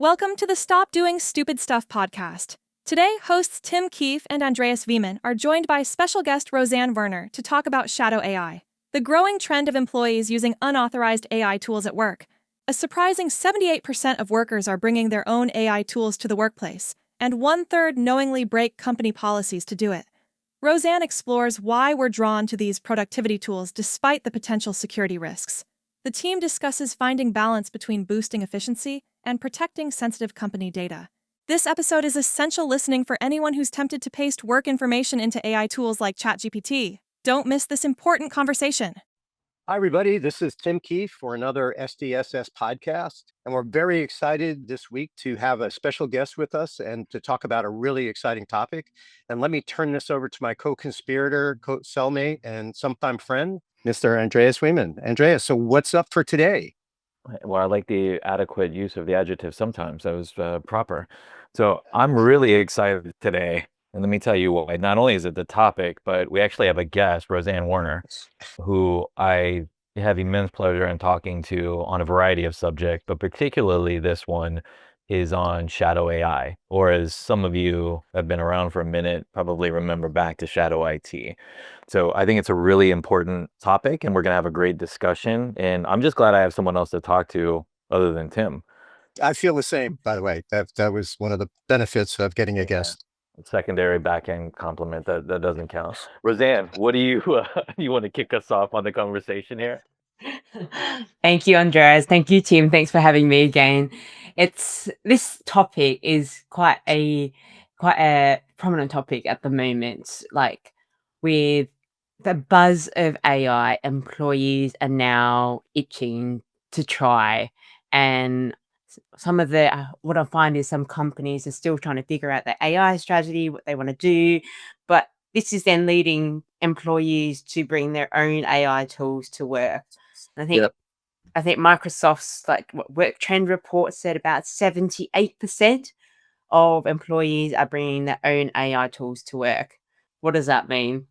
Welcome to the Stop Doing Stupid Stuff podcast. Today, hosts Tim Keefe and Andreas Wieman are joined by special guest Rosanne Werner to talk about shadow AI, the growing trend of employees using unauthorized AI tools at work. A surprising 78% of workers are bringing their own AI tools to the workplace, and one-third knowingly break company policies to do it. Rosanne explores why we're drawn to these productivity tools despite the potential security risks. The team discusses finding balance between boosting efficiency and protecting sensitive company data. This episode is essential listening for anyone who's tempted to paste work information into AI tools like ChatGPT. Don't miss this important conversation. Hi, everybody. This is Tim Keefe for another SDSS podcast. And we're very excited this week to have a special guest with us and to talk about a really exciting topic. And let me turn this over to my co-conspirator, co-cellmate, and sometime friend, Mr. Andreas Wieman. Andreas, so what's up for today? Well, I like the adequate use of the adjective sometimes. That was proper. So I'm really excited today. And let me tell you why. Not only is it the topic, but we actually have a guest, Rosanne Werner, who I have immense pleasure in talking to on a variety of subjects, but particularly this one is on shadow AI, or as some of you have been around for a minute, probably remember back to shadow IT. So I think it's a really important topic and we're going to have a great discussion. And I'm just glad I have someone else to talk to other than Tim. I feel the same, by the way. That was one of the benefits of getting a guest. Secondary back-end compliment that doesn't count. Rosanne, what do you you want to kick us off on the conversation here? Thank you, Andreas. Thank you, Tim. Thanks for having me again. This topic is quite a prominent topic at the moment. Like with the buzz of AI, employees are now itching to try, and some of the what I find is some companies are still trying to figure out their AI strategy, what they want to do, but this is then leading employees to bring their own AI tools to work. And I think Microsoft's work trend report said about 78% of employees are bringing their own AI tools to work. What does that mean?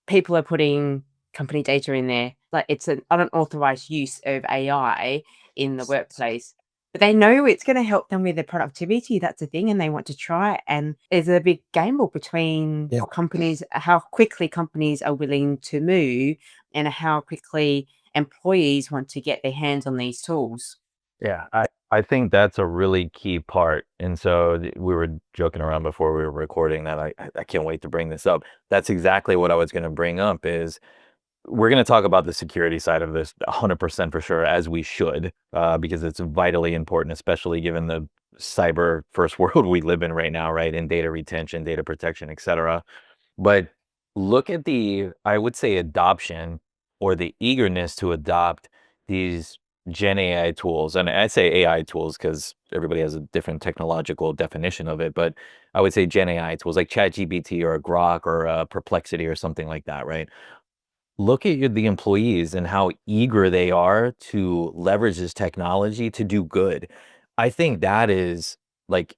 People are putting company data in there. Like it's an unauthorized use of AI in the workplace. But they know it's going to help them with their productivity. That's the thing. And they want to try it. And there's a big gamble between companies, how quickly companies are willing to move and how quickly employees want to get their hands on these tools. Yeah, I think that's a really key part. And so we were joking around before we were recording that I can't wait to bring this up. That's exactly what I was going to bring up is we're going to talk about the security side of this 100% for sure, as we should, because it's vitally important, especially given the cyber first world we live in right now, right? In data retention, data protection, et cetera. But look at I would say, adoption or the eagerness to adopt these Gen AI tools. And I say AI tools because everybody has a different technological definition of it. But I would say Gen AI tools like ChatGPT or a Grok or a Perplexity or something like that, right? Look at the employees and how eager they are to leverage this technology to do good. I think that is like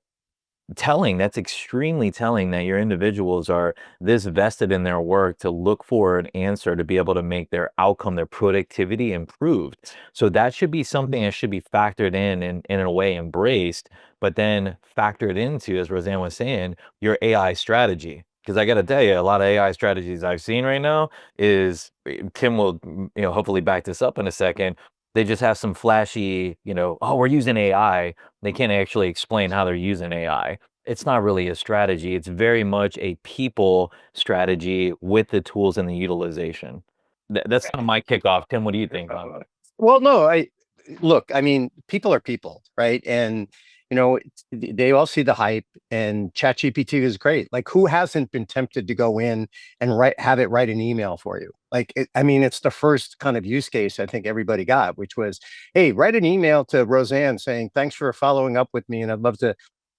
telling. That's extremely telling that your individuals are this vested in their work to look for an answer to be able to make their outcome, their productivity improved. So that should be something that should be factored in a way embraced, but then factored into, as Rosanne was saying, your AI strategy. Because I got to tell you, a lot of AI strategies I've seen right now is Tim will, hopefully back this up in a second. They just have some flashy, oh, we're using AI. They can't actually explain how they're using AI. It's not really a strategy. It's very much a people strategy with the tools and the utilization. That's kind of my kickoff. Tim, what do you think? Well, no, I mean, people are people, right? And they all see the hype, and ChatGPT is great. Like, who hasn't been tempted to go in and have it write an email for you? It's the first kind of use case I think everybody got, which was, hey, write an email to Rosanne saying, thanks for following up with me. And I'd love to,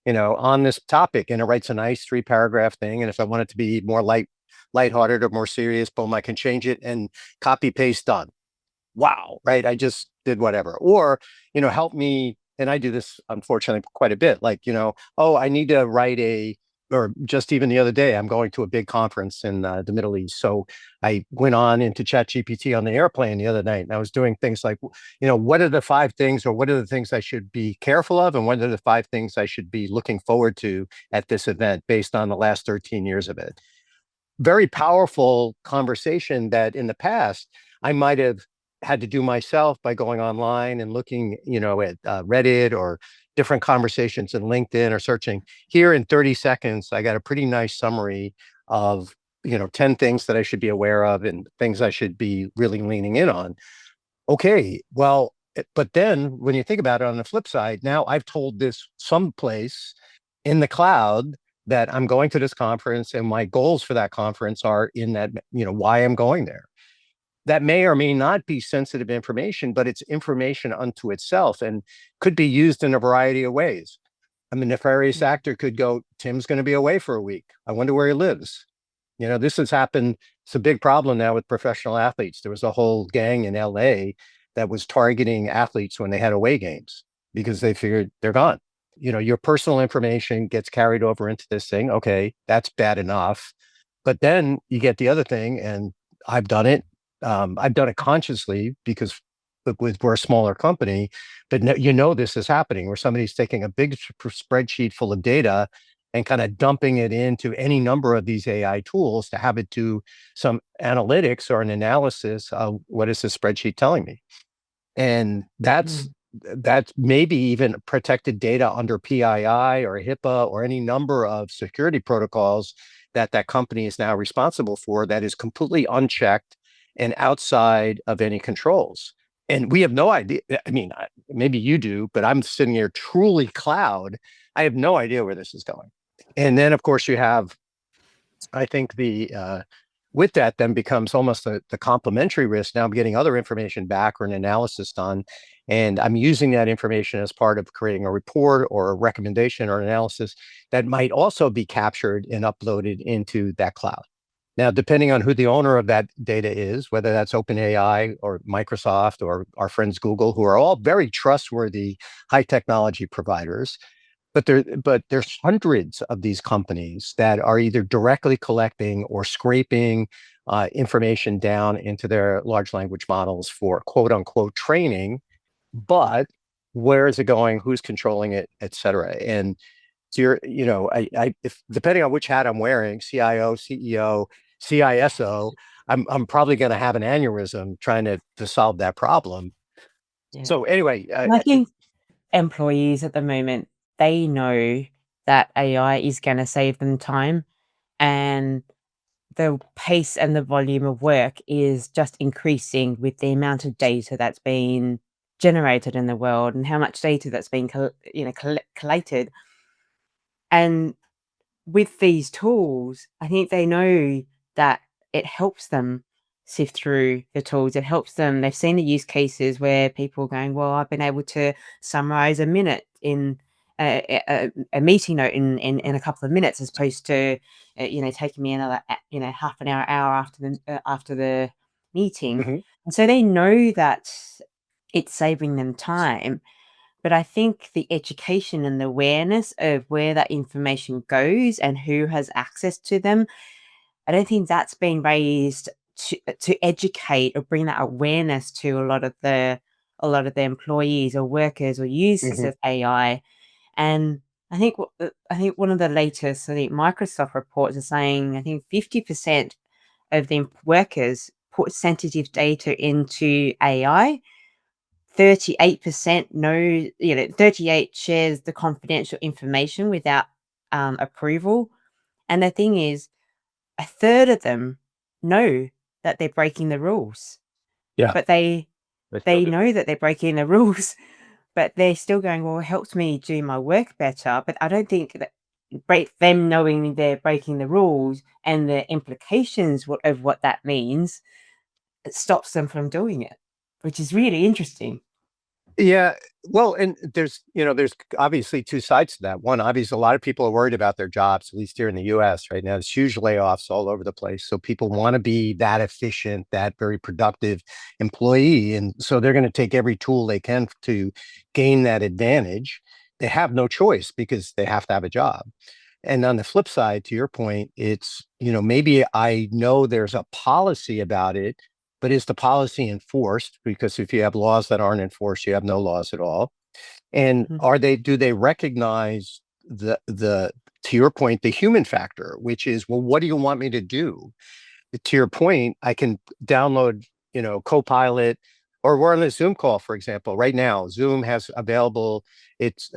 on this topic. And it writes a nice 3-paragraph thing. And if I want it to be more lighthearted or more serious, boom, I can change it and copy paste done. Wow, right? I just did whatever. Or, help me. And I do this, unfortunately, quite a bit. Like, oh, I need to write a or just even the other day, I'm going to a big conference in the Middle East. So I went on into ChatGPT on the airplane the other night, and I was doing things like, what are the 5 things, or what are the things I should be careful of, and what are the 5 things I should be looking forward to at this event based on the last 13 years of it. Very powerful conversation that in the past I might have had to do myself by going online and looking, at Reddit or different conversations in LinkedIn or searching. Here in 30 seconds, I got a pretty nice summary of, 10 things that I should be aware of and things I should be really leaning in on. Okay, well, but then when you think about it on the flip side, now I've told this someplace in the cloud that I'm going to this conference and my goals for that conference are in that, why I'm going there. That may or may not be sensitive information, but it's information unto itself and could be used in a variety of ways. I mean, nefarious actor could go, Tim's going to be away for a week. I wonder where he lives. This has happened. It's a big problem now with professional athletes. There was a whole gang in LA that was targeting athletes when they had away games because they figured they're gone. Your personal information gets carried over into this thing. Okay, that's bad enough. But then you get the other thing, and I've done it. I've done it consciously because we're a smaller company, but this is happening where somebody's taking a big spreadsheet full of data and kind of dumping it into any number of these AI tools to have it do some analytics or an analysis of what is this spreadsheet telling me. And that's maybe even protected data under PII or HIPAA or any number of security protocols that company is now responsible for that is completely unchecked and outside of any controls. And we have no idea. I mean, maybe you do, but I'm sitting here truly cloud. I have no idea where this is going. And then, of course, you have, I think with that then becomes almost the complementary risk. Now I'm getting other information back or an analysis done, and I'm using that information as part of creating a report or a recommendation or analysis that might also be captured and uploaded into that cloud. Now, depending on who the owner of that data is, whether that's OpenAI or Microsoft or our friends Google, who are all very trustworthy high technology providers, but there's hundreds of these companies that are either directly collecting or scraping information down into their large language models for quote unquote training. But where is it going? Who's controlling it, et cetera? And so if depending on which hat I'm wearing, CIO, CEO, CISO, I'm probably going to have an aneurysm trying to solve that problem. Yeah. So anyway, I think employees at the moment, they know that AI is going to save them time, and the pace and the volume of work is just increasing with the amount of data that's being generated in the world and how much data that's being collated. And with these tools, I think they know that it helps them sift through the tools. It helps them. They've seen the use cases where people are going, well, I've been able to summarize a minute in a meeting note in a couple of minutes, as opposed to, taking me another, half an hour after the meeting. Mhm. And so they know that it's saving them time. But I think the education and the awareness of where that information goes and who has access to them, I don't think that's been raised to educate or bring that awareness to a lot of the employees or workers or users Mhm. of AI. And I think one of the latest, I think Microsoft reports are saying, I think 50% of the workers put sensitive data into AI. 38% know, 38 shares the confidential information without approval. And the thing is, a third of them know that they're breaking the rules, Yeah. but they They still they do. know that they're breaking the rules, but they're still going, well, it helps me do my work better. But I don't think that them knowing they're breaking the rules and the implications of what that means, it stops them from doing it, which is really interesting. Yeah. Well, and there's obviously two sides to that. One, obviously, a lot of people are worried about their jobs, at least here in the US right now. There's huge layoffs all over the place. So people want to be that efficient, that very productive employee. And so they're going to take every tool they can to gain that advantage. They have no choice because they have to have a job. And on the flip side, to your point, it's, maybe I know there's a policy about it, but is the policy enforced? Because if you have laws that aren't enforced, you have no laws at all. And do they recognize to your point, the human factor, which is, well, what do you want me to do? To your point, I can download, Copilot, or we're on a Zoom call, for example, right now. Zoom has available, it's,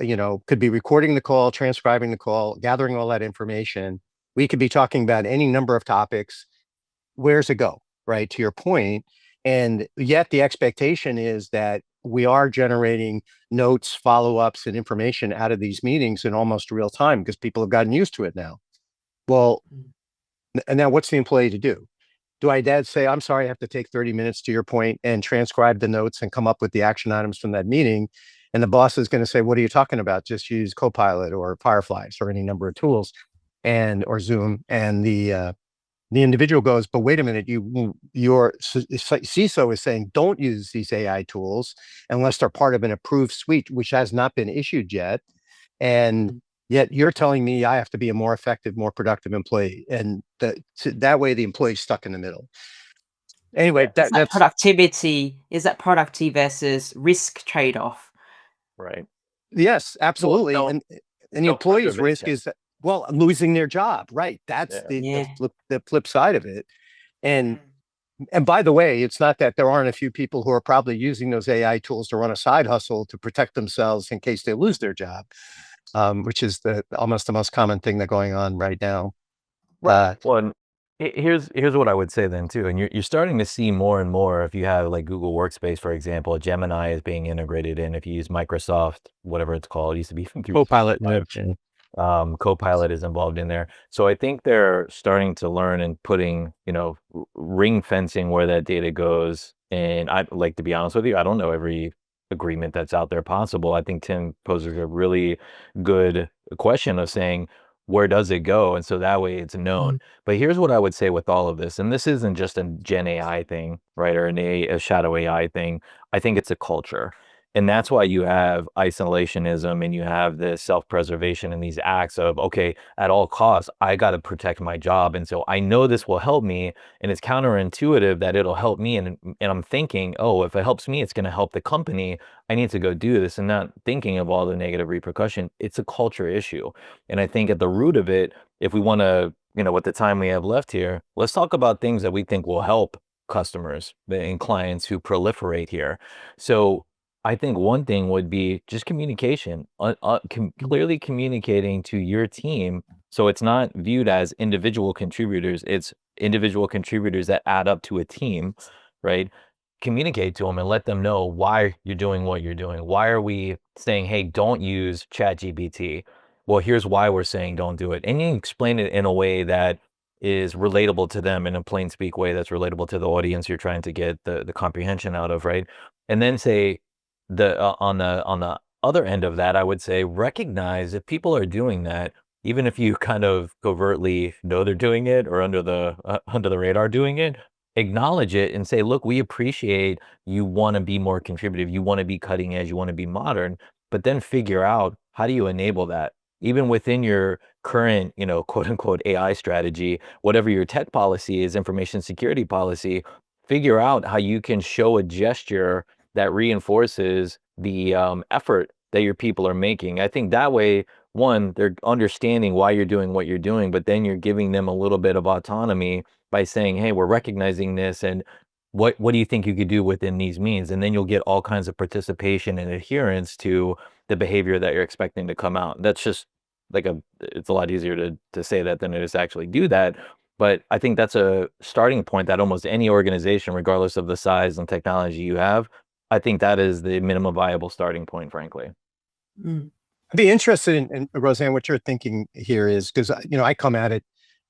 could be recording the call, transcribing the call, gathering all that information. We could be talking about any number of topics. Where's it go? Right. To your point. And yet the expectation is that we are generating notes, follow-ups, and information out of these meetings in almost real time because people have gotten used to it now. Well, and now what's the employee to do? Do I dad say, I'm sorry, I have to take 30 minutes, to your point, and transcribe the notes and come up with the action items from that meeting? And the boss is going to say, what are you talking about? Just use Copilot or Fireflies or any number of tools or Zoom. And the individual goes, but wait a minute, your CISO is saying don't use these AI tools unless they're part of an approved suite, which has not been issued yet. And yet you're telling me I have to be a more effective, more productive employee. And that way the employee's stuck in the middle. Anyway, Is that that's productivity? Is that productivity versus risk trade-off? Right. yes, absolutely. no- And the employee's risk preservation. is that, well, losing their job. Right. That's Yeah. the flip side of it. And by the way, it's not that there aren't a few people who are probably using those AI tools to run a side hustle to protect themselves in case they lose their job, which is almost the most common thing that's going on right now. Well, and here's what I would say then too, and you're starting to see more and more if you have like Google Workspace, for example, Gemini is being integrated in. If you use Microsoft, whatever it's called, it used to be through Copilot. Copilot is involved in there. So I think they're starting to learn and putting, ring fencing where that data goes. And I like, to be honest with you, I don't know every agreement that's out there possible. I think Tim poses a really good question of saying, where does it go? And so that way it's known. But here's what I would say with all of this, and this isn't just a Gen AI thing, right? Or a shadow AI thing. I think it's a culture. And that's why you have isolationism and you have this self-preservation and these acts of, okay, at all costs, I got to protect my job. And so I know this will help me. And it's counterintuitive that it'll help me. And I'm thinking, oh, if it helps me, it's going to help the company. I need to go do this, and not thinking of all the negative repercussion. It's a culture issue. And I think at the root of it, if we want to, with the time we have left here, let's talk about things that we think will help customers and clients who proliferate here. So I think one thing would be just communication, clearly communicating to your team. So it's not viewed as individual contributors, it's individual contributors that add up to a team, right? Communicate to them and let them know why you're doing what you're doing. Why are we saying, hey, don't use ChatGPT? Well, here's why we're saying don't do it. And you explain it in a way that is relatable to them, in a plain speak way that's relatable to the audience you're trying to get the comprehension out of, right? And then say, on the other end of that, I would say recognize if people are doing that, even if you kind of covertly know they're doing it or under the radar doing it, acknowledge it and say, look, we appreciate you want to be more contributive, you want to be cutting edge, you want to be modern, but then figure out how do you enable that even within your current, quote unquote AI strategy, whatever your tech policy is, information security policy, figure out how you can show a gesture that reinforces the effort that your people are making. I think that way, one, they're understanding why you're doing what you're doing, but then you're giving them a little bit of autonomy by saying, hey, we're recognizing this, and what do you think you could do within these means? And then you'll get all kinds of participation and adherence to the behavior that you're expecting to come out. That's just like it's a lot easier to say that than it is to actually do that. But I think that's a starting point that almost any organization, regardless of the size and technology you have, I think that is the minimum viable starting point, frankly. I'd be interested in Rosanne, what you're thinking here is, because, I come at it,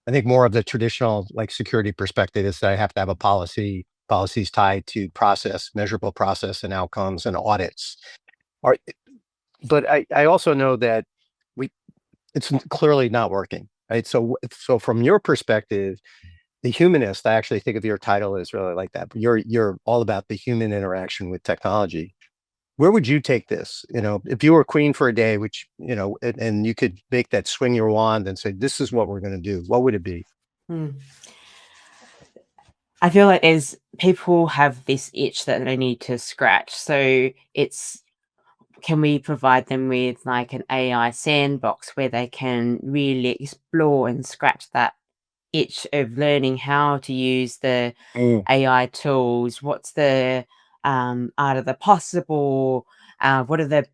I think more of the traditional like security perspective is that I have to have a policies tied to process, measurable process and outcomes and audits. But I also know that it's clearly not working, right? So from your perspective, the humanist, I actually think of your title is really like that. But you're all about the human interaction with technology. where would you take this? If you were queen for a day, which, and you could make that swing your wand and say, this is what we're going to do, what would it be? Hmm. I feel like people have this itch that they need to scratch. So can we provide them with like an AI sandbox where they can really explore and scratch that itch of learning how to use the AI tools? What's the art of the possible? What are the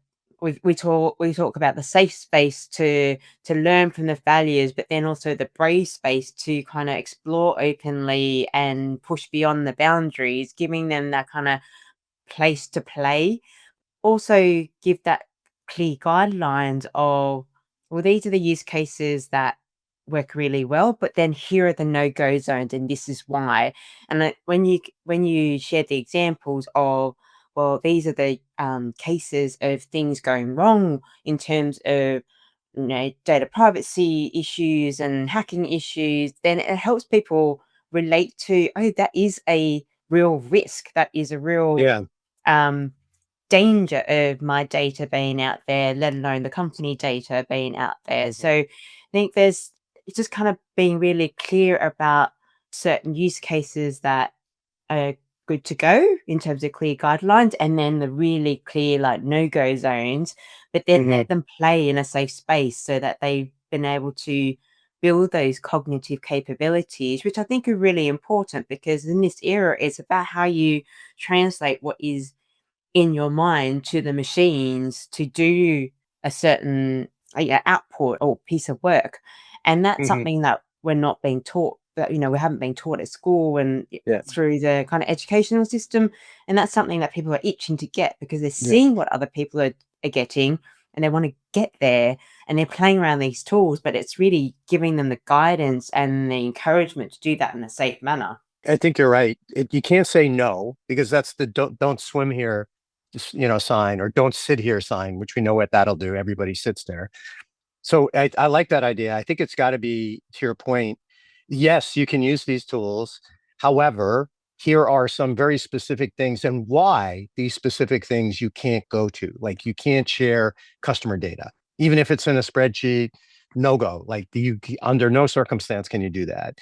we talk about the safe space to learn from the failures, but then also the brave space to kind of explore openly and push beyond the boundaries, giving them that kind of place to play. Also give that clear guidelines of, well, these are the use cases that work really well, but then here are the no-go zones and this is why. And when you share the examples of, well, these are the cases of things going wrong in terms of data privacy issues and hacking issues, then it helps people relate to, oh, that is a real risk, that is a real Yeah. danger of my data being out there, let alone the company data being out there. So I think it's just kind of being really clear about certain use cases that are good to go in terms of clear guidelines, and then the really clear like no-go zones, but then let them play in a safe space so that they've been able to build those cognitive capabilities, which I think are really important, because in this era it's about how you translate what is in your mind to the machines to do a certain output or piece of work. And that's something that we're not being taught, that we haven't been taught at school and Yeah. through the kind of educational system. And that's something that people are itching to get, because they're Yeah. seeing what other people are getting and they want to get there, and they're playing around these tools, but it's really giving them the guidance and the encouragement to do that in a safe manner. I think you're right. You can't say no, because that's the don't swim here, sign, or don't sit here sign, which we know what that'll do. Everybody sits there. So I like that idea. I think it's got to be, to your point, yes, you can use these tools. However, here are some very specific things and why these specific things you can't go to. Like, you can't share customer data, even if it's in a spreadsheet. No go. Like, under no circumstance can you do that.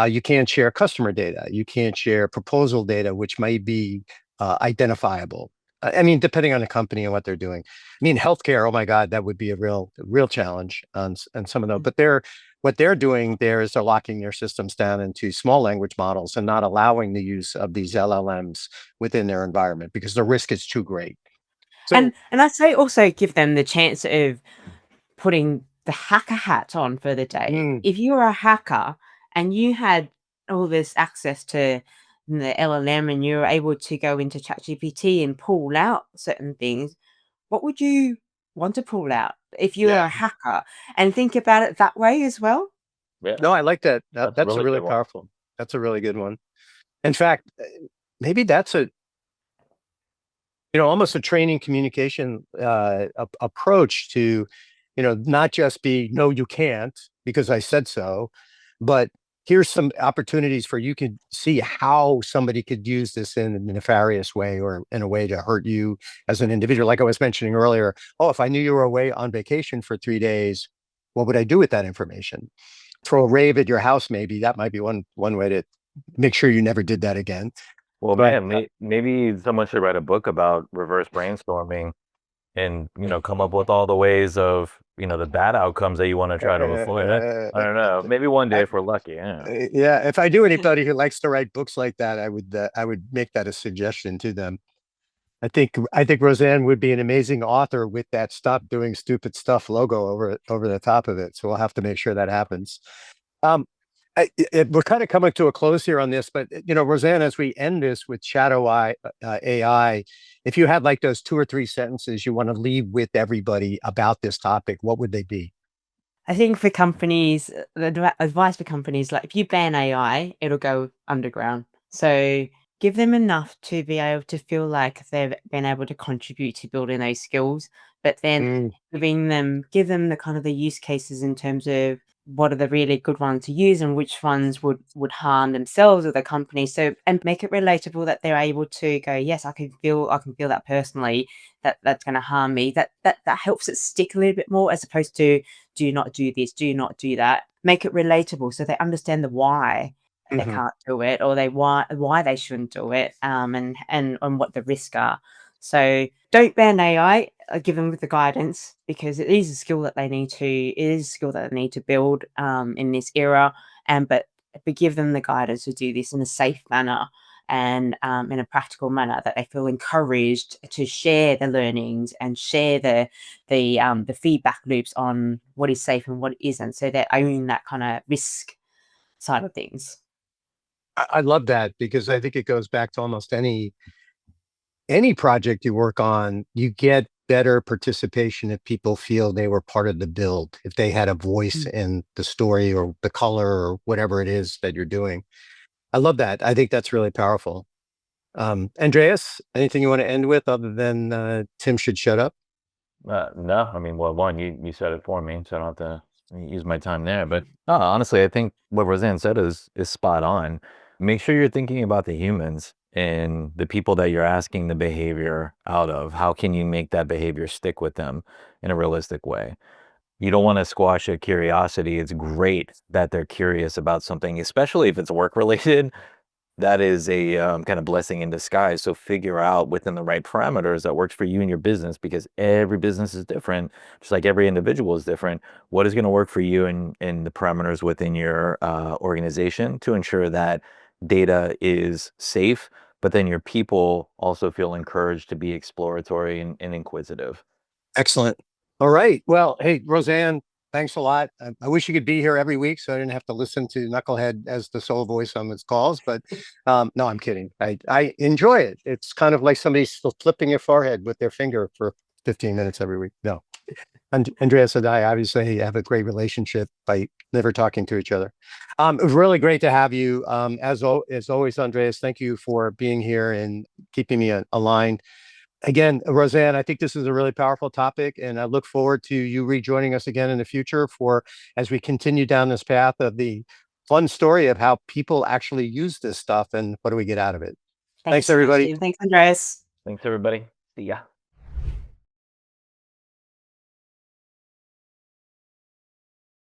You can't share customer data. You can't share proposal data, which might be identifiable. I mean, depending on the company and what they're doing. I mean, healthcare, oh my God, that would be a real challenge on some of those. But what they're doing there is they're locking their systems down into small language models and not allowing the use of these LLMs within their environment because the risk is too great. So, And I'd say also give them the chance of putting the hacker hat on for the day. If you were a hacker and you had all this access to the LLM and you were able to go into ChatGPT and pull out certain things, what would you want to pull out if you were a hacker? And think about it that way as well. Yeah. no, I like that. That's a That's really really good one. powerful. That's a really good one. In fact, maybe that's almost a training communication approach to, not just be, no, you can't because I said so, but here's some opportunities for you can see how somebody could use this in a nefarious way or in a way to hurt you as an individual. Like I was mentioning earlier, oh, if I knew you were away on vacation for 3 days, what would I do with that information? Throw a rave at your house, maybe. That might be one way to make sure you never did that again. Well, But man, maybe someone should write a book about reverse brainstorming and, come up with all the ways of, the bad outcomes that you want to try to avoid. I don't know. Maybe one day if we're lucky. Yeah. Yeah, if I knew anybody who likes to write books like that, I would make that a suggestion to them. I think Rosanne would be an amazing author with that "Stop Doing Stupid Stuff" logo over the top of it. So we'll have to make sure that happens. Um, we're kind of coming to a close here on this, but Rosanne, as we end this with Shadow AI, if you had like those 2 or 3 sentences you want to leave with everybody about this topic, what would they be? I think for companies, the advice for companies, like if you ban AI, it'll go underground. So give them enough to be able to feel like they've been able to contribute to building those skills, but then give them the kind of the use cases in terms of what are the really good ones to use and which ones would harm themselves or the company. So, and make it relatable that they're able to go, yes, I can feel that personally, that's going to harm me. That helps it stick a little bit more, as opposed to, do not do this, do not do that. Make it relatable so they understand the why they can't do it, or why they shouldn't do it, and what the risks are. So don't ban AI, give them with the guidance, because it is a skill that they need to build in this era, but give them the guidance to do this in a safe manner, and in a practical manner, that they feel encouraged to share the learnings and share the feedback loops on what is safe and what isn't, so they own that kind of risk side of things. I love that, because I think it goes back to almost any project you work on. You get better participation if people feel they were part of the build, if they had a voice in the story or the color or whatever it is that you're doing. I love that. I think that's really powerful. Andreas, anything you want to end with other than Tim should shut up? No, I mean, well, one, you said it for me, so I don't have to use my time there. But no, honestly, I think what Rosanne said is spot on. Make sure you're thinking about the humans and the people that you're asking the behavior out of. How can you make that behavior stick with them in a realistic way? You don't want to squash a curiosity. It's great that they're curious about something, especially if it's work related. That is a kind of blessing in disguise. So figure out within the right parameters that works for you and your business, because every business is different, just like every individual is different. What is going to work for you and the parameters within your organization to ensure that data is safe, but then your people also feel encouraged to be exploratory and inquisitive. Excellent. All right. Well, hey, Rosanne, thanks a lot. I wish you could be here every week so I didn't have to listen to Knucklehead as the sole voice on his calls. But no, I'm kidding. I enjoy it. It's kind of like somebody still flipping your forehead with their finger for 15 minutes every week. No. And Andreas and I obviously have a great relationship by never talking to each other. It was really great to have you. As always, Andreas, thank you for being here and keeping me aligned. Again, Rosanne, I think this is a really powerful topic, and I look forward to you rejoining us again in the future as we continue down this path of the fun story of how people actually use this stuff and what do we get out of it. Thank you Thanks, so much, everybody. Tim. Thanks, Andreas. Thanks, everybody. See ya.